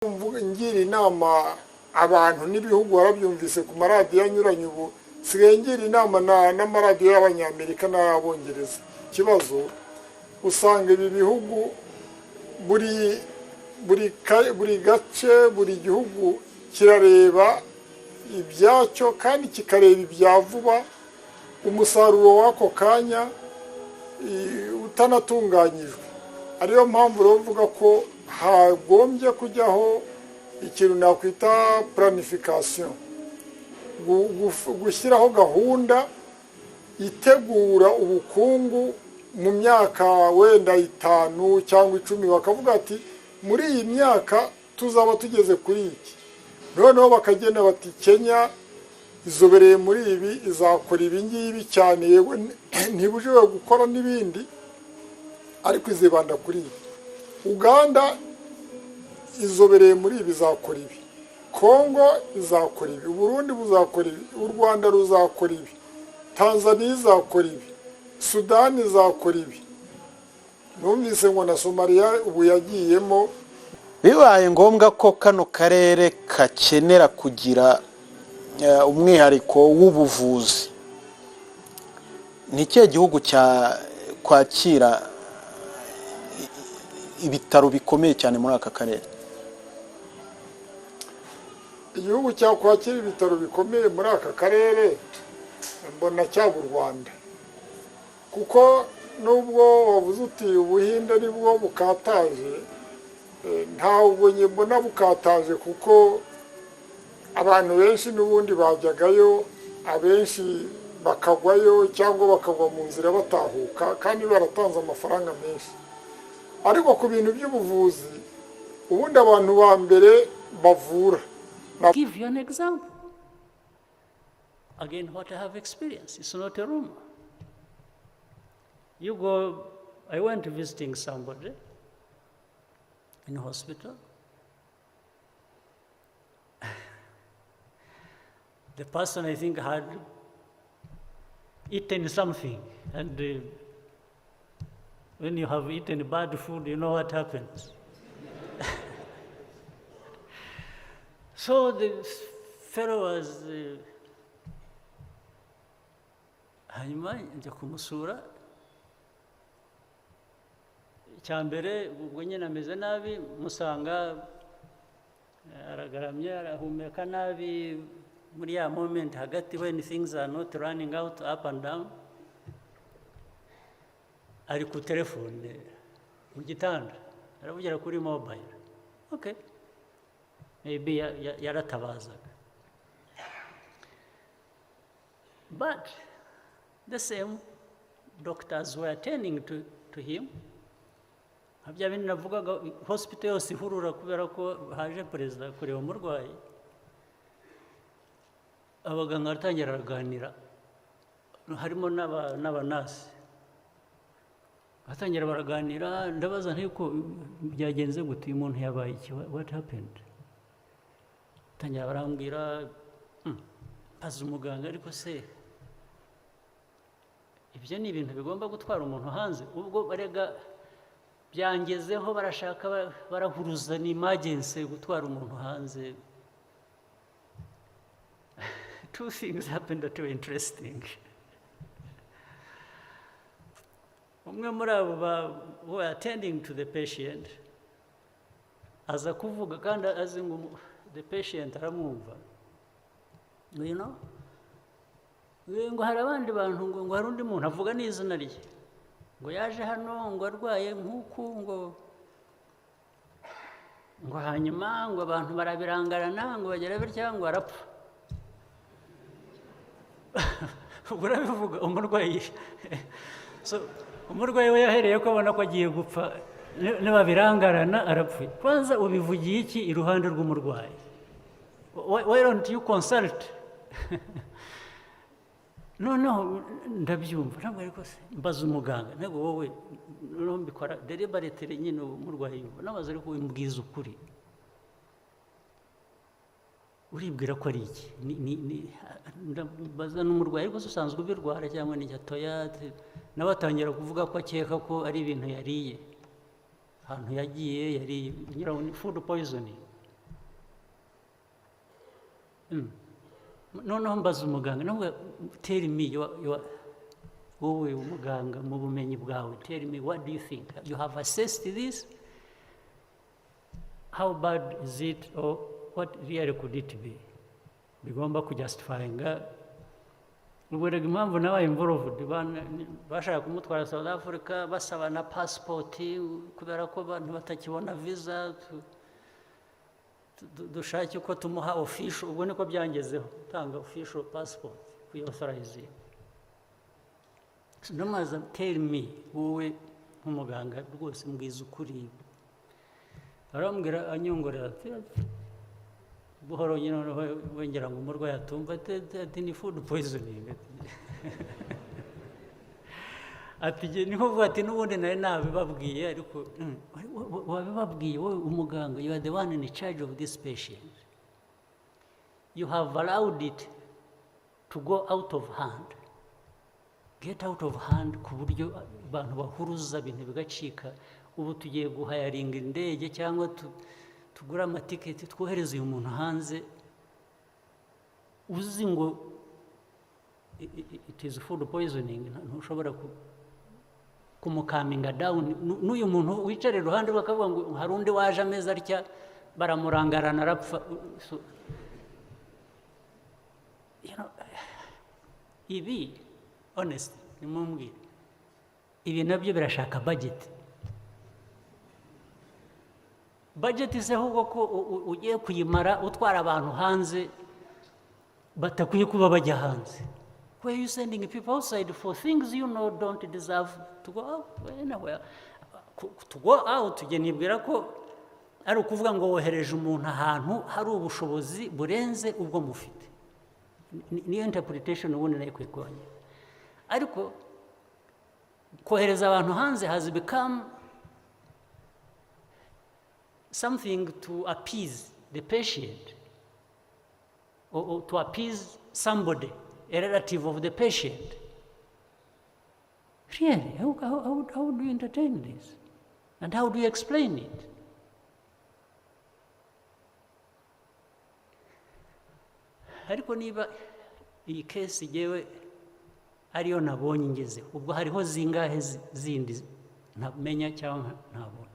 ngira inama abantu n'ibihugu warabyumvise ku maradiyo anyuranye ubu sigaye ngira inama n'amaradiyo y'abanyamerika n'ay'abongereza. Ikibazo usanga ibi bihugu buri gace buri gihugu kirareba ibyacyo kandi kikareba ibya vuba, umusaruro w'ako kanya utanatunganyijwe. Ariyo mpamvu bavuga ko hagombye kujyaho ikintu nakwita planification, gushyiraho gahunda itegura ubukungu mu myaka wenda 5 cyangwa 10, bakavuga ati muri iyi myaka tuzaba tugeze kuri iki. Noneho bakagenda bati Kenya izobereye muri ibi, izakora ibi ngibi cyane, yego ntibujwe gukora n'ibindi ariko izibanda kuri ibi. Uganda izobereye muri ibi, izakora ibi. Kongo izakora ibi, Burundi buzakora ibi, u Rwanda ruzakora ibi, Tanzania izakora ibi, Sudani izakora ibi. Numvise ngo na Somalia ubu yagiyemo. Bibaye ngombwa ko kano karere kakenera kugira umwihariko w'ubuvuzi, ni ikihe gihugu kwakira ibitaro bikomeye cyane muri aka karere? Igihugu cyakwakira ibitaro bikomeye muri aka karere mbona cyaba u Rwanda, kuko nubwo wavuze uti Ubuhinde nibwo bukataje, ntabwo mbona bukataje kuko abantu benshi n'ubundi bajyagayo, abenshi bakagwayo cyangwa bakagwa mu nzira batahuka kandi baratanze amafaranga menshi. Ariko ku bintu by'ubuvuzi ubundi abantu ba mbere bavura. Give you an example. Again, what I have experienced, it's not a rumor. You go, I went visiting somebody in a hospital. The person, I think, had eaten something, and when you have eaten bad food, you know what happens. So the fellow was hanyuma njya kumusura, icyambere ubwo nyine ameze nabi, musanga aragaramye arahumeka nabi muri ya moment hagati when things are not running out up and down. Ari ku telefone mu gitanda aravugira kuri mobile. Okay, maybe yaratabazaga, but the same doctors were attending to him. Habya bindi navugaga, hospital yose ihurura kubera ko haje perezida kureba umurwayi. Abaganga baratangira baraganira, harimo n'abanasi batangira baraganira. Ndabaza nti ko byagenze gute, uyu muntu yabaye iki, what happened? Tangira barambwira azi umuganga, ariko se ibyo ni ibintu bigomba gutwara umuntu hanze? Ubwo barega byangezeho barashaka barahuruza ni emergency gutwara umuntu hanze. Two things happened that were interesting. Umwe muri abo who were attending to the patient aza kuvuga kandi azi ngo the patient aramwumva, you know, ngo hari abandi bantu, ngo hari undi muntu avuga n'izina rye, ngo yaje hano ngo arwaye nk'uku, ngo hanyuma ngo abantu barabirangarana, ngo bagera bitya ngo arapfa. Urabivuga umurwayi. So umurwayi we yahereye ko abona ko agiye gupfa, nibabirangarana arapfuye. Kwanza ubivugiye iki iruhande rw'umurwayi? Why don't you consult? No, ndabyumva ntabwo, ariko se mbaza umuganga, ntabwo wowe mbikora deliberately nyine umurwayi yumva. Nabaza ariko wimbwiza ukuri, uribwira ko ari iki? Ndabaza n'umurwayi, ariko usanzwe ubirwara cyangwa ni gatoya? Nawe atangira kuvuga ko akeka ko ari ibintu yariye, ahantu yagiye yariye, food poisoning. noneho mbaza umuganga nawe tell me wowe umuganga mu bumenyi bwawe, tell me what do you think, you have assessed this, how bad is it, or what really could it be? Bigomba kujustifyinga ubwo impamvu nabaye involved bashaka kumutwara South Africa basaba na passport kubera ko abantu batakibona visa, dushake uko tumuha official, ubwo niko byangezeho tanga official passport kuyauthorize. Namaza tell me wowe nk'umuganga rwose mbwiza ukuri. Arambwira anyongorera buhoro nyine wengera ngo umurwayi atumva ati ni food poisoning. Ati niho vuga ati n'ubundi nari nabibabwiye ariko wabibabwiye wowe umuganga, you are the one in charge of this patient, you have allowed it to go out of hand, get out of hand ku buryo abantu bahuruza ibintu bigacika. Ubu tugiye guhayaringa indege cyangwa tugura amatiketi twohereza uyu muntu hanze uzi ngo it is food poisoning, ntushobora kumukaminga down. N'uyu muntu wicara iruhande bakavuga ngo hari undi waje ameza atya baramurangarana arapfa. Ibi honest nimumbwire, ibi nabyo birashaka budget ise ahubwo ko ugiye kuyimara utwara abantu hanze batakwiye kuba bajya hanze. Where you sending people outside for things you know don't deserve to go out anywhere? To go out nibwira ko ari ukuvuga ngo wohereje umuntu ahantu hari ubushobozi burenze ubwo mufite. Niyo interpretation ubundi nayo kwigwanya. Ariko kohereza abantu hanze has become something to appease the patient or to appease somebody, a relative of the patient. Really, how do you entertain this? And how do you explain it? Ariko niba iyi case yewe ariyo nabonye ngeze, ubwo hariho zingahe zindi ntamenya cyangwa ntabona.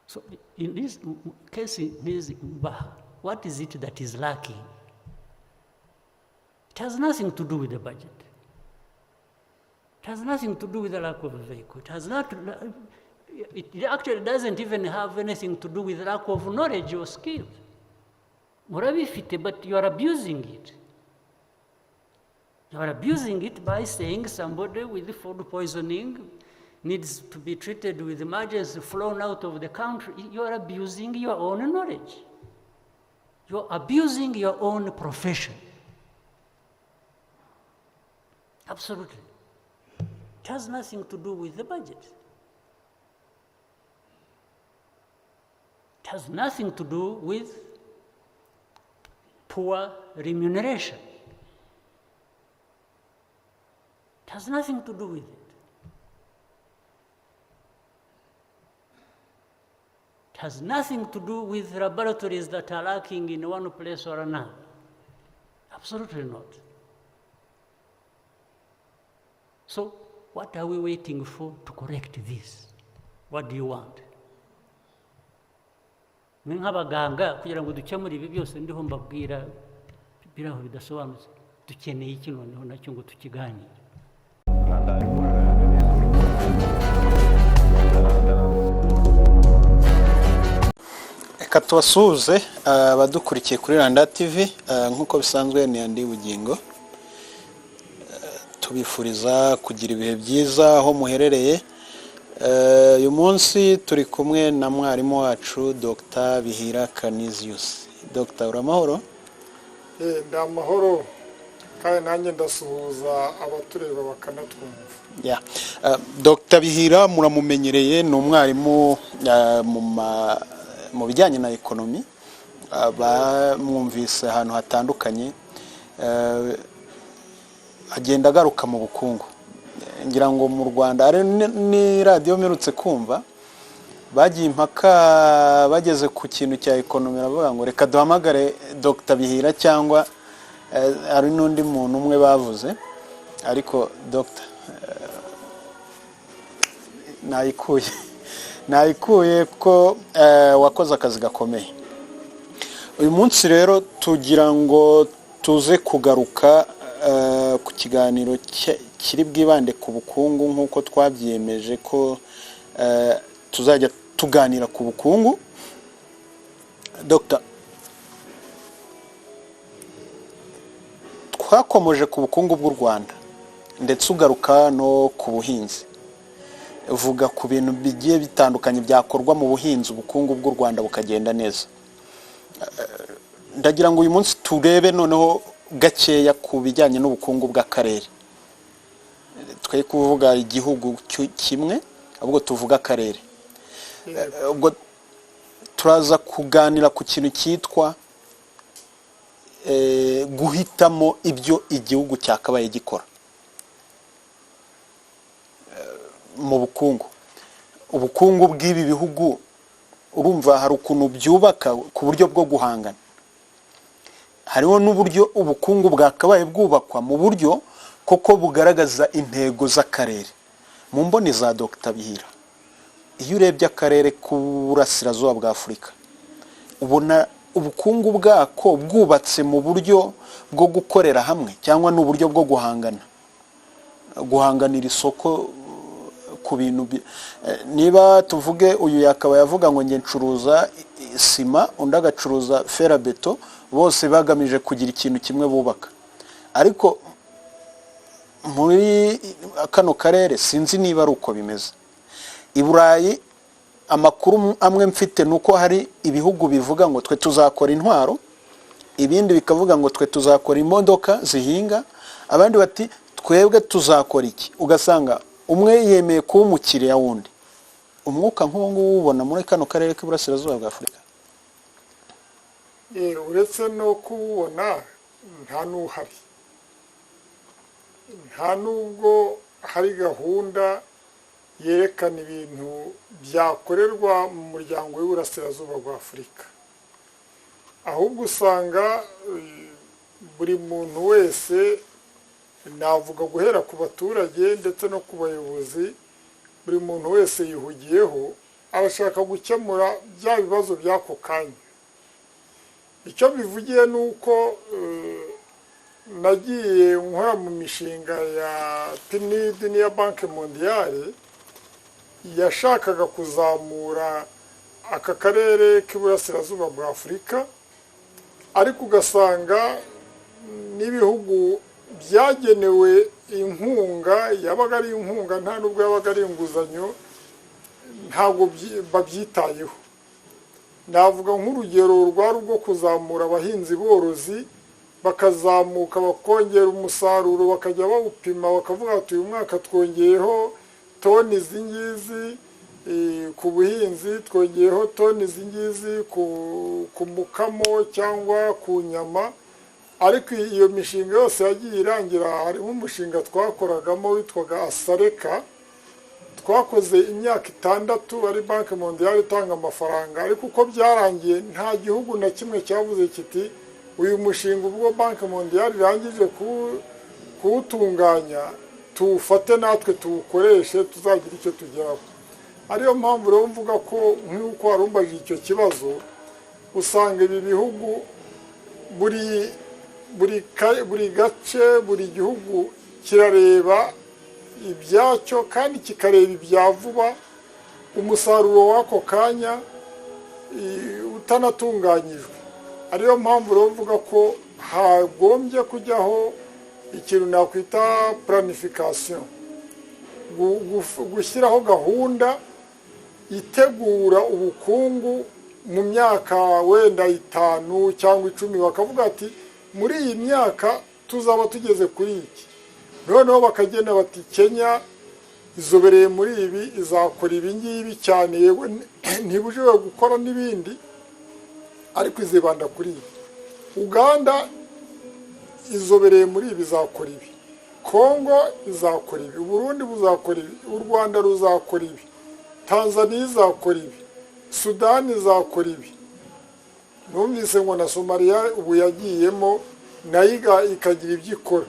So in this case, what is it that is lacking? It has nothing to do with the budget. It has nothing to do with the lack of a vehicle. It actually doesn't even have anything to do with lack of knowledge or skill. But you are abusing it. You are abusing it by saying somebody with food poisoning needs to be treated with emergency, flown out of the country. You are abusing your own knowledge. You are abusing your own profession. Absolutely. It has nothing to do with the budget. It has nothing to do with poor remuneration. It has nothing to do with it. It has nothing to do with laboratories that are lacking in one place or another. Absolutely not. So, what are we waiting for to correct this? What do you want? Nk'abaganga kugira ngo dukemure ibi byose ndiho mbabwira biraho bidasobanutse, dukeneye iki noneho nacyo ngo tukiganire. Reka tubasuhuze abadukurikiye kuri Rwanda TV, nk'uko bisanzwe ni andi bugingo. Tubifuriza kugira ibihe byiza aho muherereye. Uyu munsi turi kumwe na mwarimu wacu Dr. Bihira Canisius. Dr. uramahoro? Ndamahoro kandi nanjye ndasuhuza abatureba bakanatwumva. Dr. Bihira muramumenyereye, ni umwarimu mu bijyanye na ekonomi, bamwumvise ahantu hatandukanye, agenda agaruka mu bukungu. Ngira ngo mu Rwanda ari ni radio mperutse kumva bagiye impaka bageze ku kintu cya ekonomi baravuga ngo reka duhamagare Dr Bihira cyangwa ari n'undi muntu umwe bavuze ariko Dr nayikuye ko wakoze akazi gakomeye. Uyu munsi rero tugira ngo tuze kugaruka ku kiganiro kiri bwibande ku bukungu nk'uko twabyiyemeje ko tuzajya tuganira ku bukungu. Dr twakomoje ku bukungu bw'u Rwanda ndetse ugaruka no ku buhinzi, uvuga ku bintu bigiye bitandukanye byakorwa mu buhinzi ubukungu bw'u Rwanda bukagenda neza. Ndagira ngo uyu munsi turebe noneho gakeya ku bijyanye n'ubukungu bw'akarere. Twe kuvuga igihugu kimwe ahubwo tuvuga akarere. Ubwo turaza kuganira ku kintu cyitwa guhitamo ibyo igihugu cyakabaye gikora mu bukungu. Ubukungu bw'ibi bihugu urumva hari ukuntu byubaka ku buryo bwo guhangana, hariho n'uburyo ubukungu bwakabaye bwubakwa mu buryo koko bugaragaza intego z'akarere. Mu mboni za Dr Bihira, iyo urebye akarere k'uburasirazuba bwa Afurika ubona ubukungu bwako bwubatse mu buryo bwo gukorera hamwe cyangwa n'uburyo bwo guhanganira isoko ku bintu niba tuvuge uyu yakaba yavuga ngo nge ncuruza sima undi agacuruza ferabeto, bose bagamije kugira ikintu kimwe bubaka. Ariko muri kano karere sinzi niba ari uko bimeze. I Burayi amakuru amwe mfite nuko hari ibihugu bivuga ngo twe tuzakora intwaro, ibindi bikavuga ngo twe tuzakora imodoka zihinga, abandi bati twebwe tuzakora iki. Ugasanga umwe yemeye kuba umukiriya wundi. Umwuka nk'uwo nguwo ubona muri kano karere k'Iburasirazuba bwa Afurika? Uretse no kubona nta n'uhari, nta nubwo hari gahunda yerekana ibintu byakorerwa mu muryango w'Iburasirazuba bwa Afurika. Ahubwo usanga buri muntu wese, navuga guhera ku baturage ndetse no ku bayobozi, buri muntu wese yihugiyeho arashaka gukemura bya bibazo by'ako kanya. Icyo bivugiye ni uko nagiye nkora mu mishinga ya PNUD n'iya Banki Mondiale yashakaga kuzamura aka karere k'Iburasirazuba bwa Afurika, ariko ugasanga n'ibihugu byagenewe inkunga yabaga ari inkunga, nta nubwo yabaga ari inguzanyo, ntabwo babyitayeho. Navuga nk'urugero rwari rwo kuzamura abahinzi borozi, bakazamuka bakongera umusaruro, bakajya bawupima bakavuga ati uyu mwaka twongeyeho toni izi ngizi ku buhinzi, twongeyeho toni izi ngizi ku mukamo cyangwa ku nyama. Ariko iyo mishinga yose yagiye irangira. Hari umushinga twakoragamo witwaga Asareka, twakoze imyaka 6 ari Banki Mondiale itanga amafaranga, ariko uko byarangiye nta gihugu na kimwe cyavuze kiti uyu mushinga ubwo Banki Mondiale irangije kuwutunganya tuwufate natwe tuwukoreshe tuzagira icyo tugeraho. Ariyo mpamvu rero mvuga ko nk'uko warumbaje icyo kibazo, usanga ibi bihugu buri gace, buri gihugu kirareba ibyacyo kandi kikareba ibya vuba, umusaruro w'ako kanya utanatunganyijwe. Ariyo mpamvu rero mvuga ko hagombye kujyaho ikintu nakwita planification, gushyiraho gahunda itegura ubukungu mu myaka wenda 5 cyangwa 10, bakavuga ati muri iyi myaka tuzaba tugeze kuri iki. Noneho bakagenda bati Kenya izobereye muri ibi, izakora ibi ngibi cyane, yewe ntibujije gukora n'ibindi, ariko izibanda kuri ibi. Uganda izobereye muri ibi, izakora ibi. Kongo izakora ibi, Burundi buzakora ibi, u Rwanda ruzakora ibi. Tanzania izakora ibi, Sudani izakora ibi. Numvise ngo na Somalia ubu yagiyemo nayo ikagira ibyo ikora.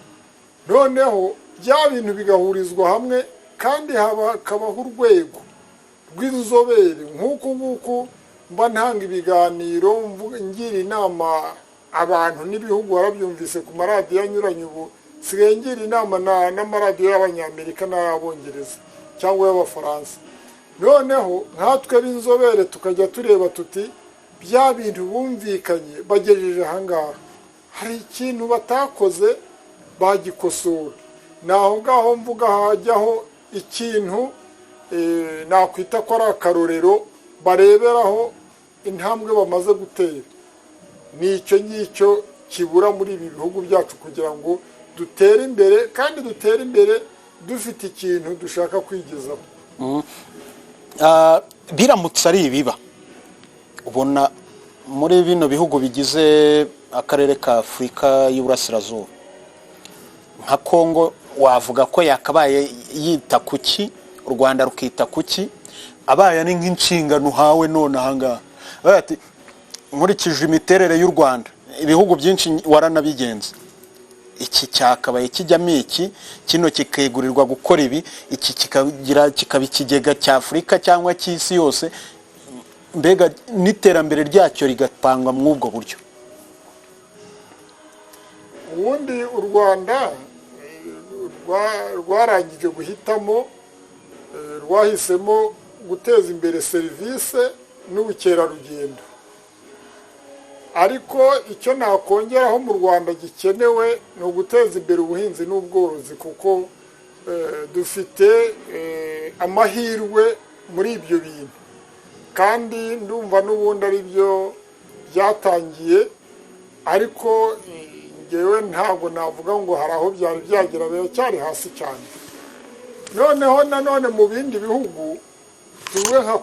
Noneho bya bintu bigahurizwa hamwe kandi hakabaho urwego rw'inzobere nk'uku mba ntanga ibiganiro ngira inama abantu n'ibihugu warabyumvise ku maradiyo anyuranye ubu sigaye ngira inama n'amaradiyo y'abanyamerika n'ay'abongereza cyangwa y'abafaransa. Noneho nkatwe b'inzobere tukajya tureba tuti bya bintu bumvikanye bagejeje ahangaha hari ikintu batakoze bagikosora. Naho ngaho mvuga hajyaho ikintu nakwita ko ari akarorero bareberaho intambwe bamaze gutera. Nicyo ngicyo kibura muri ibi bihugu byacu kugira ngo dutere imbere kandi dutere imbere dufite ikintu dushaka kwigezaho. Biramutse ari ibiba ubona muri bino bihugu bigize akarere ka Afurika y'Uburasirazuba nka Kongo wavuga ko yakabaye yita kuki u Rwanda rukita kuki abaye ni nk'inshingano uhawe none ahangaha ati nkurikije imiterere y'u Rwanda ibihugu byinshi waranabigenza iki cyakabaye kijyamo iki kino kikegurirwa gukora ibi iki kikaba ikigega cya Afurika cyangwa cy'isi yose mbega n'iterambere ryacyo rigapangwa muri ubwo buryo. Ubundi u Rwanda rwarangije guhitamo rwahisemo guteza imbere serivisi n'ubukerarugendo, ariko icyo nakongeraho mu Rwanda gikenewe ni uguteza imbere ubuhinzi n'ubworozi kuko dufite amahirwe muri ibyo bintu kandi ndumva n'ubundi ari byo byatangiye, ariko ngewe ntabwo navuga ngo hari aho byari byagera biracyari hasi cyane. Noneho nanone mu bindi bihugu tuvuge nka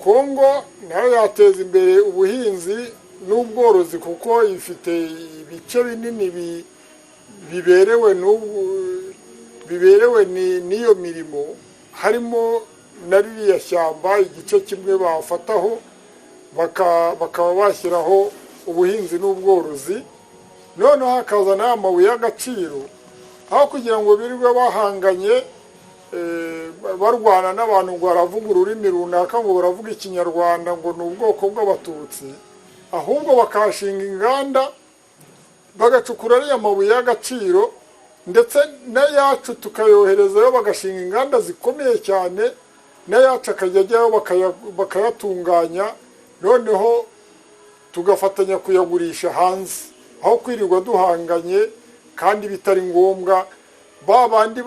Kongo nayo yateza imbere ubuhinzi n'ubworozi kuko ifite ibice binini biberewe n'iyo mirimo, harimo na ririya shyamba igice kimwe bafataho bakaba bashyiraho ubuhinzi n'ubworozi. Noneho hakazana amabuye y'agaciro aho kugira ngo birirwe bahanganye barwana n'abantu ngo baravuga ururimi runaka ngo baravuga ikinyarwanda ngo ni ubwoko bw'abatutsi, ahubwo bakahashinga inganda bagacukura ariya mabuye y'agaciro ndetse n'ayacu tukayoherezayo bagashinga inganda zikomeye cyane, n'ayacu akajya ajyayo bakayatunganya, noneho tugafatanya kuyagurisha hanze aho kwirirwa duhanganye kandi bitari ngombwa. Ba bandi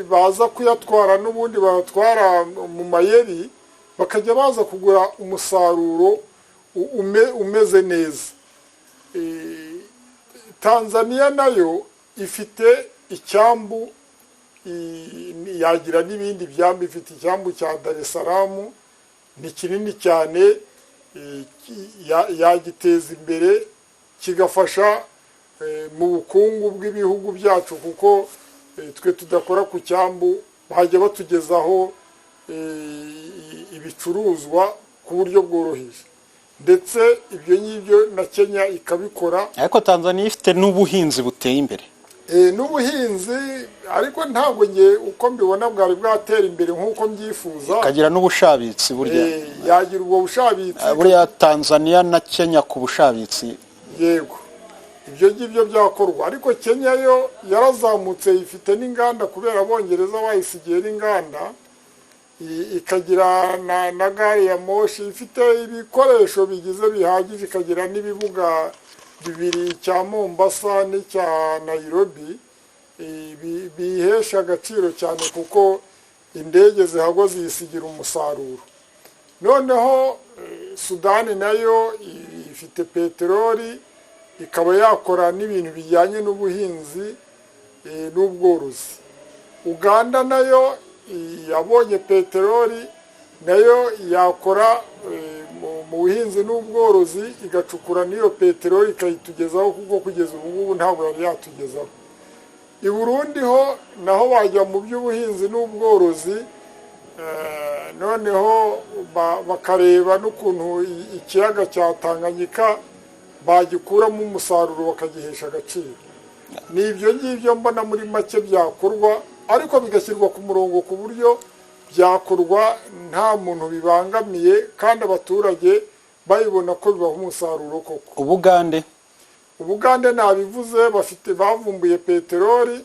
baza kuyatwara n'ubundi bayatwara mu mayeri bakajya baza kugura umusaruro umeze neza. Tanzania nayo ifite icyambu, yagira n'ibindi byambu, ifite icyambu cya Dar es Salaam ni kinini cyane, yagiteza imbere kigafasha mu bukungu bw'ibihugu byacu kuko twe tudakora ku cyambu bajya batugezaho ibicuruzwa ku buryo bworoheje, ndetse ibyo ngibyo na Kenya ikabikora. Ariko Tanzania ifite n'ubuhinzi buteye imbere n'ubuhinzi, ariko ntabwo nge uko mbibona bwari bwatera imbere nk'uko mbyifuza. Kagira n'ubushabitsi burya yagira ubwo bushabitsi buriya Tanzania na Kenya ku bushabitsi. Yego ibyo ngibyo byakorwa, ariko Kenya yo yarazamutse ifite n'inganda kubera Abongereza bayisigiye n'inganda, ikagira na gare ya moshi, ifite ibikoresho bigize bihagije, ikagira n'ibibuga bibiri cya Mombasa n'icya Nairobi bihesha agaciro cyane kuko indege zihagwa ziyisigira umusaruro. Noneho Sudani nayo ifite peteroli, ikaba yakora n'ibintu bijyanye n'ubuhinzi n'ubworozi. Uganda nayo yabonye peteroli, nayo yakora mu buhinzi n'ubworozi, igacukura n'iyo peteroli ikayitugezaho kuko kugeza ubu ngubu ntabwo yari yatugezaho. I Burundi ho naho bajya mu by'ubuhinzi n'ubworozi, noneho bakareba n'ukuntu ikiyaga cya Tanganyika bagikuramo umusaruro bakagihesha agaciro. Ni ibyo ngibyo mbona muri make byakorwa, ariko bigashyirwa ku murongo ku buryo byakorwa nta muntu bibangamiye kandi abaturage bayibona ko bibaha umusaruro koko. Ubugande nabivuze, bavumbuye peteroli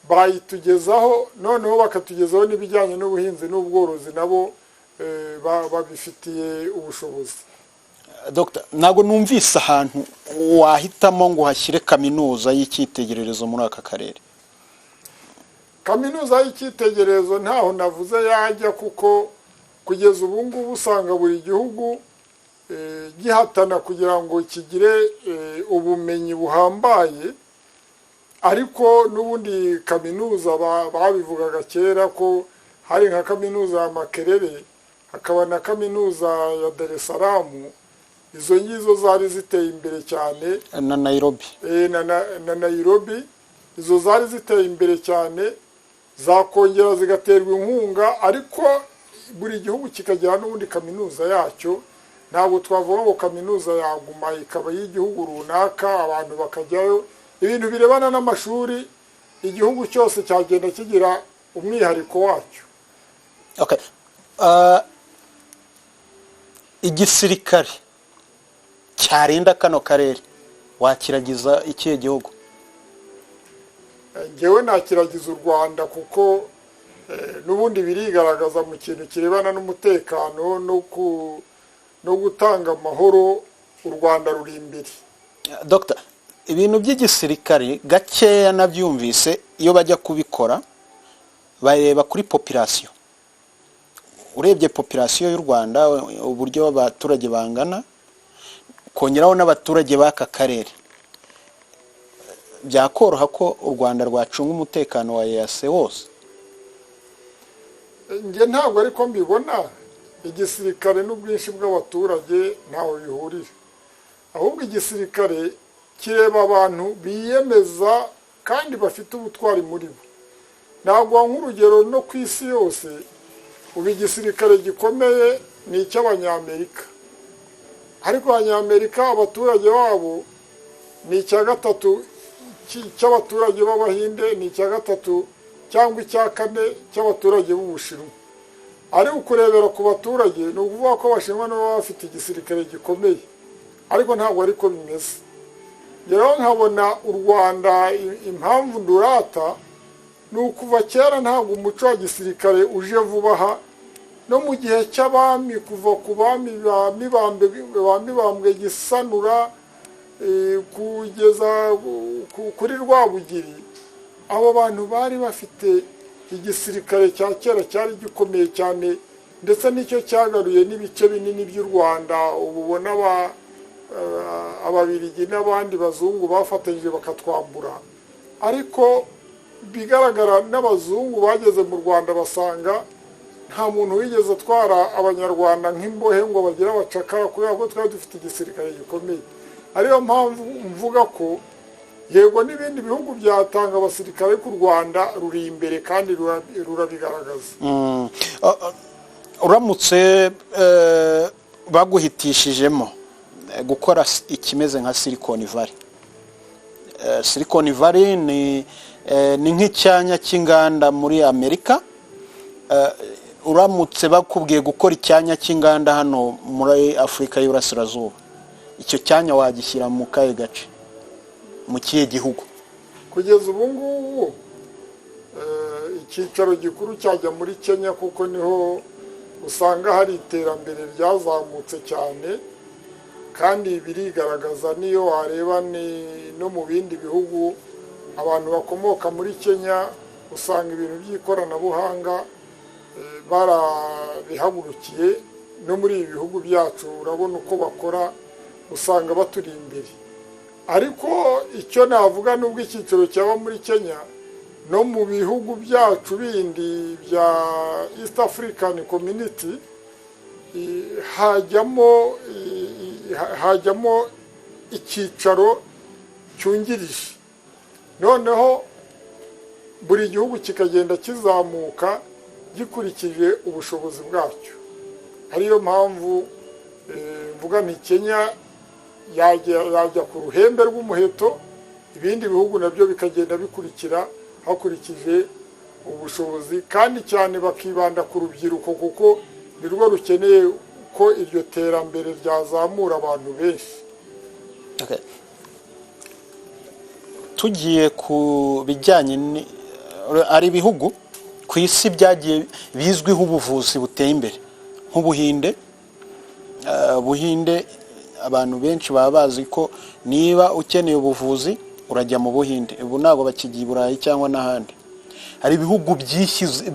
bayitugezaho, noneho bakatugezaho n'ibijyanye n'ubuhinzi n'ubworozi nabo babifitiye ubushobozi. Dr. Ntabwo numvise ahantu wahitamo ngo hashyire kaminuza y'icyitegererezo muri aka karere. Kaminuza y'icyitegererezo ntaho navuze yajya, kuko kugeza ubu ngubu usanga buri gihugu gihatana kugira ngo kigire ubumenyi buhambaye, ariko n'ubundi kaminuza babivugaga kera ko hari nka kaminuza ya Makerere, hakaba na kaminuza ya Dar es Salaam. Izo ngizo zari ziteye imbere cyane, na Nairobi. Na Nairobi izo zari ziteye imbere cyane, zakongera zigaterwa inkunga, ariko buri gihugu kikagira n'ubundi kaminuza yacyo. Ntabwo twavuga ngo kaminuza yaguma ikaba y'igihugu runaka abantu bakajyayo. Ibintu birebana n'amashuri, igihugu cyose cyagenda kigira umwihariko wacyo. Okay. Igisirikare cyarinda kano karere wakiragiza ikihe gihugu? Ngewe nakiragiza u Rwanda, kuko n'ubundi birigaragaza mu kintu kirebana n'umutekano no gutanga amahoro, u Rwanda ruri imbere. Dr. Ibintu by'igisirikare gakeya nabyumvise, iyo bajya kubikora bareba kuri population. Urebye population y'u Rwanda, uburyo abaturage bangana, kongeraho n'abaturage b'aka karere, byakoroha ko u Rwanda rwacunga umutekano wa EAC wose. Nge ntabwo ariko mbibona. Igisirikare n'ubwinshi bw'abaturage ntaho bihurira, ahubwo igisirikare kireba abantu biyemeza kandi bafite ubutwari muri bo. Ntabwo nk'urugero no ku isi yose ubu igisirikare gikomeye ni icy'Abanyamerika, ariko Abanyamerika abaturage babo ni icya gatatu cy'abaturage b'Abahinde, ni icya gatatu cyangwa icya kane cy'abaturage b'Ubushinwa. Ariko ukurebera ku baturage ni ukuvuga ko Abashinwa nabo bafite igisirikare gikomeye, ariko ntabwo ariko bimeze. Rero nkabona u Rwanda impamvu ndurata ni ukuva kera ntabwo umuco wa gisirikare uje vuba aha. No mu gihe cy'abami, kuva ku bami ba Mibambwe Gisanura kugeza kuri Rwabugiri, abo bantu bari bafite igisirikare cya kera cyari gikomeye cyane, ndetse nicyo cyagaruye n'ibice binini by'u Rwanda. Ubona Ababiligi n'abandi bazungu bafatanyije bakatwambura, ariko bigaragara n'abazungu bageze mu Rwanda basanga nta muntu wigeze atwara Abanyarwanda nk'imbohe ngo bagire abacakara, kubera ko twari dufite igisirikare gikomeye. Ariyo mpamvu mvuga ko yego n'ibindi bihugu byatanga abasirikare, ku Rwanda ruri imbere kandi rurabigaragaza. Uramutse baguhitishijemo gukora ikimeze nka Silicon Valley. Silicon Valley ni nk'icyanya cy'inganda muri Amerika. Uramutse bakubwiye gukora icyanya cy'inganda hano muri Afurika y'Uburasirazuba, icyo cyanya wagishyira mu kahe gace, mu kihe gihugu? Kugeza ubu ngubu icyicaro gikuru cyajya muri Kenya, kuko niho usanga hari iterambere ryazamutse cyane, kandi birigaragaza. Niyo wareba no mu bindi bihugu, abantu bakomoka muri Kenya usanga ibintu by'ikoranabuhanga barabihagurukiye. No muri ibi bihugu byacu urabona uko bakora, usanga baturi imbere. Ariko icyo navuga, nubwo icyiciro cyaba muri Kenya, no mu bihugu byacu bindi bya East African Community hajyamo icyicaro cyungirije, noneho buri gihugu kikagenda kizamuka gikurikije ubushobozi bwacyo. Ariyo mpamvu mvuga nti Kenya yajya ku ruhembe rw'umuheto, ibindi bihugu nabyo bikagenda bikurikira hakurikije ubushobozi, kandi cyane bakibanda ku rubyiruko kuko nirwo rukeneye ko iryo terambere ryazamura abantu benshi. Tugiye ku bijyanye ari ibihugu ku isi byagiye bizwiho ubuvuzi buteye imbere nk'Ubuhinde. Buhinde abantu benshi baba bazi ko niba ukeneye ubuvuzi urajya mu Buhinde, ubu ntabwo bakigiye i Burayi cyangwa n'ahandi. Hari ibihugu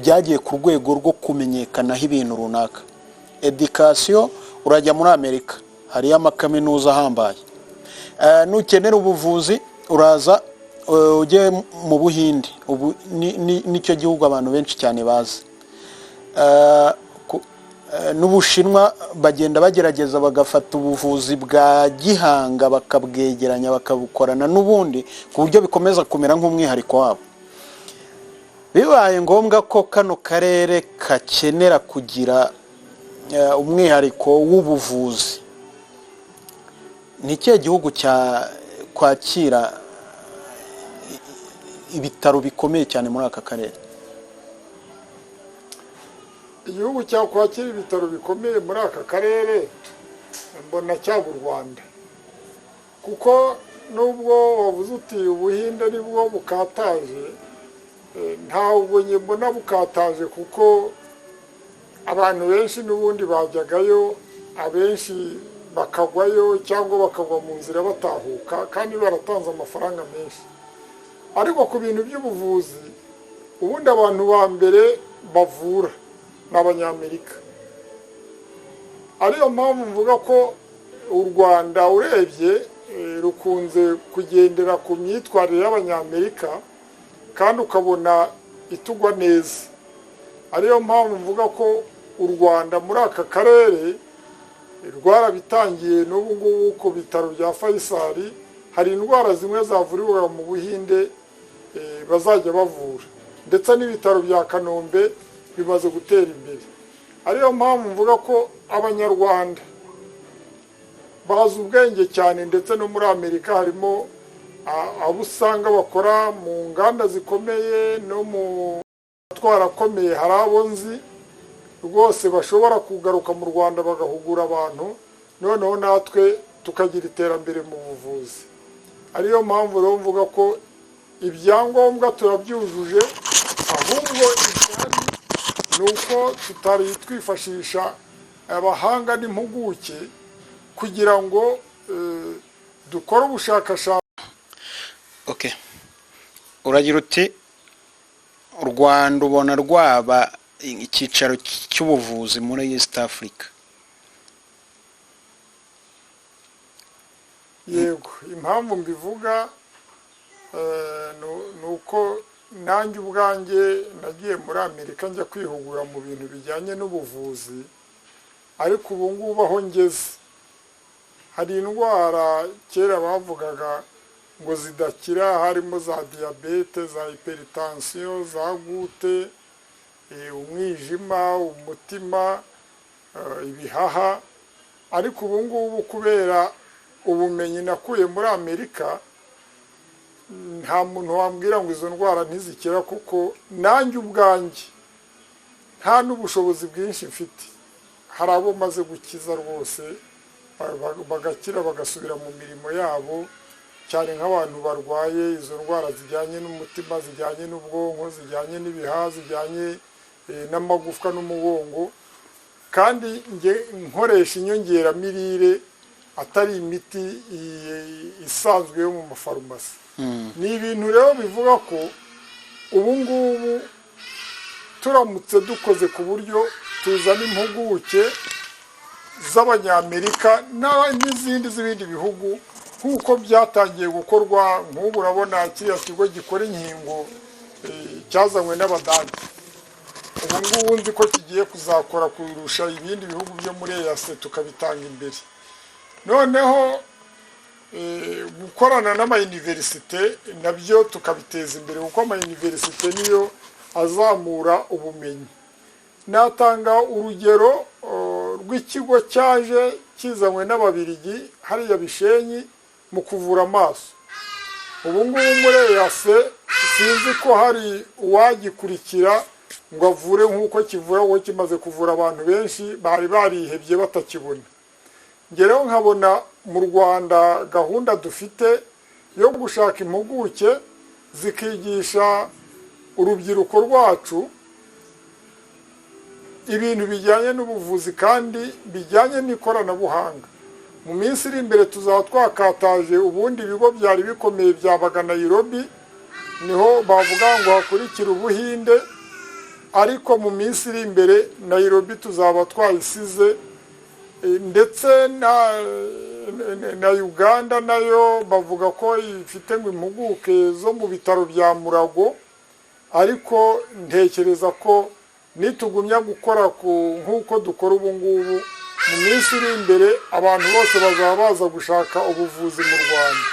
byagiye ku rwego rwo kumenyekanaho ibintu runaka. Education urajya muri Amerika, hariyo amakaminuza ahambaye. Nukenera ubuvuzi uraza ujye mu Buhinde, ubu nicyo gihugu abantu benshi cyane bazi. N'Ubushinwa bagenda bagerageza bagafata ubuvuzi bwa gihanga bakabwegeranya bakabukorana n'ubundi ku buryo bikomeza kumera nk'umwihariko wabo. Bibaye ngombwa ko kano karere kakenera kugira umwihariko w'ubuvuzi, ni ikihe gihugu kwakira ibitaro bikomeye cyane muri aka karere? Igihugu cyakwakira ibitaro bikomeye muri aka karere mbona cyaba u Rwanda, kuko nubwo wavuze uti Ubuhinde nibwo bukataje, ntabwo mbona bukataje kuko abantu benshi n'ubundi bajyagayo, abenshi bakagwayo cyangwa bakagwa mu nzira batahuka kandi baratanze amafaranga menshi. Ariko ku bintu by'ubuvuzi ubundi abantu ba mbere bavura n'Abanyamerika. Ariyo mpamvu mvuga ko u Rwanda urebye rukunze kugendera ku myitwarire y'Abanyamerika kandi ukabona itugwa neza. Ariyo mpamvu mvuga ko u Rwanda muri aka karere rwarabitangiye n'ubu ngubu ku bitaro bya Faisal hari indwara zimwe zavurirwa mu Buhinde bazajya bavura, ndetse n'ibitaro bya Kanombe bimaze gutera imbere. Ariyo mpamvu mvuga ko Abanyarwanda bazi ubwenge cyane, ndetse no muri Amerika harimo abo usanga bakora mu nganda zikomeye no mu twarakomeye. Hari abo nzi rwose bashobora kugaruka mu Rwanda bagahugura abantu, noneho natwe tukagira iterambere mu buvuzi. Ariyo mpamvu rero mvuga ko ibyangombwa turabyujuje, ahubwo ibyari ni uko tutari twifashisha abahanga n'impuguke kugira ngo dukore ubushakashatsi. Uragira uti u Rwanda ubona rwaba icyicaro cy'ubuvuzi muri East Africa? Yego, impamvu mbivuga ni uko nanjye ubwanjye nagiye muri Amerika njya kwihugura mu bintu bijyanye n'ubuvuzi, ariko ubu ngubu aho ngeze hari indwara kera bavugaga ngo zidakira, harimo za diyabete, za hypertension, za gute, umwijima, umutima, ibihaha. Ariko ubu ngubu kubera ubumenyi nakuye muri Amerika, nta muntu wambwira ngo izo ndwara ntizikira, kuko nanjye ubwanjye nta n'ubushobozi bwinshi mfite. Hari abo maze gukiza rwose bagakira bagasubira mu mirimo yabo, cyane nk'abantu barwaye izo ndwara zijyanye n'umutima, zijyanye n'ubwonko, zijyanye n'ibihaha, zijyanye n'amagufwa n'umugongo, kandi nkoresha inyongeramirire atari imiti isanzwe yo mu mafarumasi. Ni ibintu rero bivuga ko ubu ngubu turamutse dukoze ku buryo tuzana impuguke z'Abanyamerika n'izindi z'ibindi bihugu, nk'uko byatangiye gukorwa. Nk'ubu urabona kiriya kigo gikora inkingo cyazanywe n'Abadage, ubu ngubu nzi ko kigiye kuzakora kurusha ibindi bihugu byo muri EAC, tukabitanga imbere. Noneho gukorana n'amayuniversite nabyo tukabiteza imbere, kuko amayuniversite niyo azamura ubumenyi. natanga urugero rw'ikigo cyaje kizanywe n'Ababirigi hariya Bishenyi mu kuvura amaso. Ubu ngubu muri EAC sinzi ko hari uwagikurikira ngo avure nk'uko kivura, uwo kimaze kuvura abantu benshi bari barihebye batakibona. Ngereho nkabona mu Rwanda gahunda dufite yo gushaka impuguke zikigisha urubyiruko rwacu ibintu bijyanye n'ubuvuzi kandi bijyanye n'ikoranabuhanga. Mu minsi iri imbere tuzaba twakataje ubundi ibigo byari bikomeye byabaga Nairobi, niho bavuga ngo hakurikira Ubuhinde, ariko mu minsi iri imbere Nairobi tuzaba twayisize, ndetse na Uganda nayo bavuga ko ifite ngo impuguke zo mu bitaro bya Murago, ariko ntekereza ko nitugumya gukora nk'uko dukora ubu ngubu, mu minsi iri imbere abantu bose bazaba baza gushaka ubuvuzi mu Rwanda.